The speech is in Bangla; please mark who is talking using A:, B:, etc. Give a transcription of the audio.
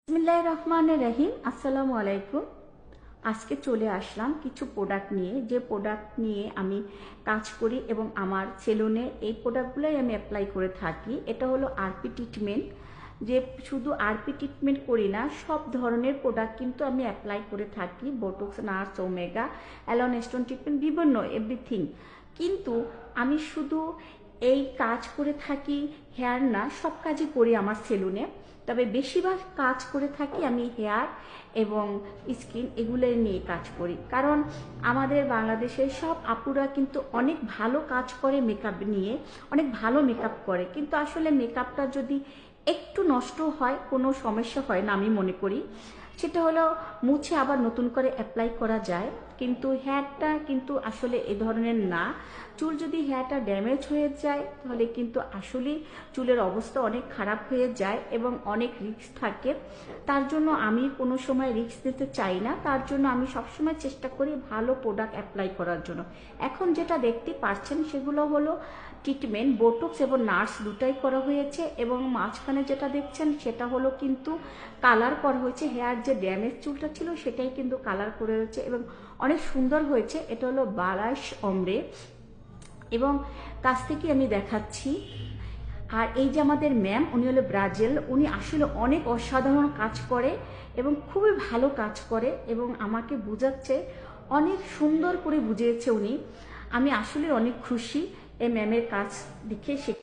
A: বিসমিল্লাহির রহমানির রহিম। আসসালামু আলাইকুম। আজকে চলে আসলাম কিছু প্রোডাক্ট নিয়ে, যে প্রোডাক্ট নিয়ে আমি কাজ করি এবং আমার সেলুনে এই প্রোডাক্টগুলোই আমি অ্যাপ্লাই করে থাকি। এটা হলো আরপি ট্রিটমেন্ট। যে শুধু আরপি ট্রিটমেন্ট করি না, সব ধরনের প্রোডাক্ট কিন্তু আমি অ্যাপ্লাই করে থাকি। বোটক্স, নার্স, ওমেগা, অ্যালন স্টোন ট্রিটমেন্ট, বিভিন্ন এভরিথিং। কিন্তু আমি শুধু এই কাজ করে থাকি হেয়ার না, সব কাজই করি আমার সেলুনে। তবে বেশিরভাগ কাজ করে থাকি আমি হেয়ার এবং স্কিন, এগুলো নিয়ে কাজ করি। কারণ আমাদের বাংলাদেশের সব আপুরা কিন্তু অনেক ভালো কাজ করে মেকআপ নিয়ে, অনেক ভালো মেকআপ করে। কিন্তু আসলে মেকআপটা যদি একটু নষ্ট হয়, কোনো সমস্যা হয় না আমি মনে করি। সেটা হলো মুছে আবার নতুন করে অ্যাপ্লাই করা যায়। কিন্তু হেয়ারটা কিন্তু আসলে এ ধরনের না। চুল যদি হেয়ারটা ড্যামেজ হয়ে যায় তাহলে কিন্তু আসলেই চুলের অবস্থা অনেক খারাপ হয়ে যায় এবং অনেক রিস্ক থাকে। তার জন্য আমি কোনো সময় রিস্ক নিতে চাই না। তার জন্য আমি সবসময় চেষ্টা করি ভালো প্রোডাক্ট অ্যাপ্লাই করার জন্য। এখন যেটা দেখতে পাচ্ছেন সেগুলো হলো ট্রিটমেন্ট, বোটক্স এবং নার্স দুটাই করা হয়েছে। এবং মাঝখানে যেটা দেখছেন সেটা হলো কিন্তু কালার করা হয়েছে। হেয়ার যে ড্যামেজ চুলটা ছিল সেটাই কিন্তু কালার করে হয়েছে এবং অনেক সুন্দর হয়েছে। এটা হলো বালাশ অমরে এবং কাছ থেকে আমি দেখাচ্ছি। আর এই যে আমাদের ম্যাম, উনি হলো ব্রাজিল। উনি আসলে অনেক অসাধারণ কাজ করে এবং খুবই ভালো কাজ করে এবং আমাকে বোঝাচ্ছে, অনেক সুন্দর করে বুঝিয়েছে উনি। আমি আসলে অনেক খুশি এই ম্যামের কাজ দেখে।